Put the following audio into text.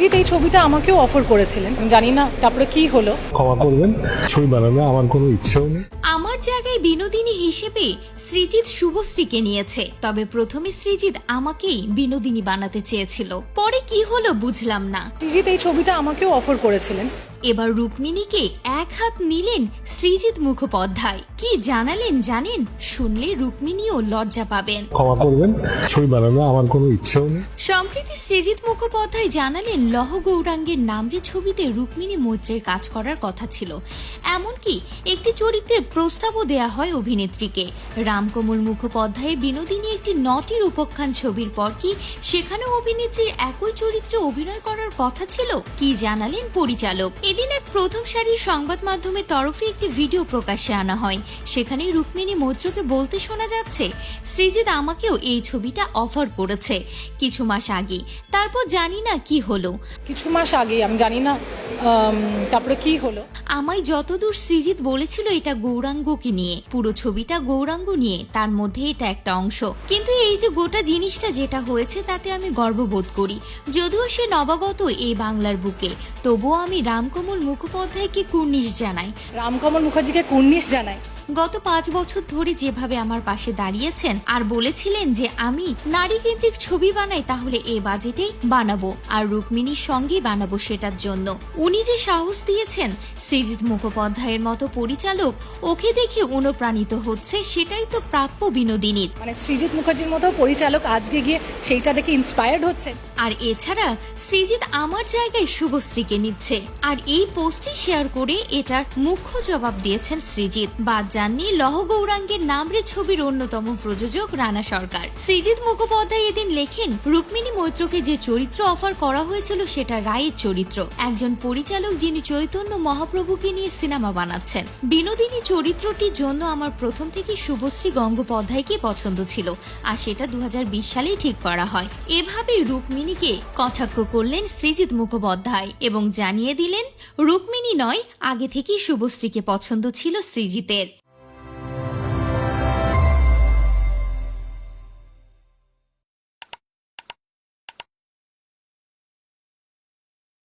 সৃজিত এই ছবিটা আমাকেও অফার করেছিলেন, জানি না তারপরে কি হলো। ক্ষমা করবেন, ছবি বানানো আমার কোনো ইচ্ছেও নেই। আমার জায়গায় বিনোদিনী হিসেবে সৃজিত শুভশ্রীকে নিয়েছে, তবে প্রথমে সৃজিত আমাকেই বিনোদিনী বানাতে চেয়েছিল, পরে কি হলো বুঝলাম না। সৃজিত এই ছবিটা আমাকেও অফার করেছিলেন। এবার রুক্মিণীকে এক হাত নিলেন সৃজিত মুখোপাধ্যায়। কি জানালেন জানেন? শুনলে রুক্মিণীও লজ্জা পাবেন। ক্ষমা করবেন, ছবি বানানো আমার কোনো ইচ্ছেও নেই। সম্প্রতি সৃজিত মুখোপাধ্যায় জানালেন লহ গৌরাঙ্গের নামরে ছবিতে রুক্মিণী মৈত্রের কাজ করার কথা ছিল, এমনকি একটি চরিত্রের প্রস্তাবও দেয়া হয় অভিনেত্রীকে। রামকমল মুখোপাধ্যায়ের বিনোদিনী একটি নটির উপখ্যান ছবির পর কি সেখানেও অভিনেত্রীর একই চরিত্রে অভিনয় করার কথা ছিল? কি জানালেন পরিচালক? এদিন এক প্রথম সারির সংবাদ মাধ্যমের তরফে একটি ভিডিও প্রকাশ্যে আনা হয়। সেখানে রুক্মিণী মৈত্রকে বলতে শোনা যাচ্ছে, সৃজিত আমাকেও এই ছবিটা অফার করেছে কিছু মাস আগে, তারপর জানি না কি হলো। কিছু মাস আগে, আমি জানি না তারপরে কি হলো। আমায় যতদূর সৃজিত বলেছিল এটা গৌরাঙ্গকে নিয়ে, পুরো ছবিটা গৌরাঙ্গ নিয়ে, তার মধ্যে এটা একটা অংশ। কিন্তু এই যে গোটা জিনিসটা যেটা হয়েছে তাতে আমি গর্ববোধ করি। যদিও সে নবাগত এই বাংলার বুকে, তবুও আমি রামকমল মুখোপাধ্যায়কে কুর্নিশ জানাই। রামকমল মুখার্জিকে কুর্নিশ জানাই। গত 5 বছর ধরে যেভাবে আমার পাশে দাঁড়িয়েছেন আর বলেছিলেন যে আমি নারী কেন্দ্রিক ছবি বানাই, তাহলে এ বাজেটেই বানাবো আর রুক্মিণীর সঙ্গেই বানাবো। সেটার জন্য উনি যে সাহস দিয়েছেন, সৃজিত মুখোপাধ্যায়ের মতো পরিচালক ওকে দেখে অনুপ্রাণিত হচ্ছে, সেটাই তো প্রাপ্য বিনোদিনীর। মানে সৃজিত মুখার্জির মতো পরিচালক আজকে গিয়ে সেইটা দেখে ইন্সপায়ার্ড হচ্ছে। আর এছাড়া সৃজিত আমার জায়গায় শুভশ্রীকে নিচ্ছে, আর এই পোস্টটি শেয়ার করে এটার মুখ্য জবাব দিয়েছেন সৃজিত। বাদ যাননি লহ গৌরাঙ্গের নামরে ছবির অন্যতম প্রযোজক রানা সরকার। সৃজিত মুখোপাধ্যায় এদিন লেখেন, রুক্মিণী মৈত্রকে যে চরিত্র অফার করা হয়েছিল সেটা রায়ের চরিত্র, একজন পরিচালক যিনি চৈতন্য মহাপ্রভুকে নিয়ে সিনেমা বানাচ্ছেন। বিনোদিনী চরিত্রটির জন্য আমার প্রথম থেকে শুভশ্রী গঙ্গোপাধ্যায়কে পছন্দ ছিল, আর সেটা 2020 সালেই ঠিক করা হয়। এভাবে রুক্মিণীকে কটাক্ষ করলেন সৃজিত মুখোপাধ্যায় এবং জানিয়ে দিলেন রুক্মিণী নয়, আগে থেকেই শুভশ্রীকে পছন্দ ছিল সৃজিতের।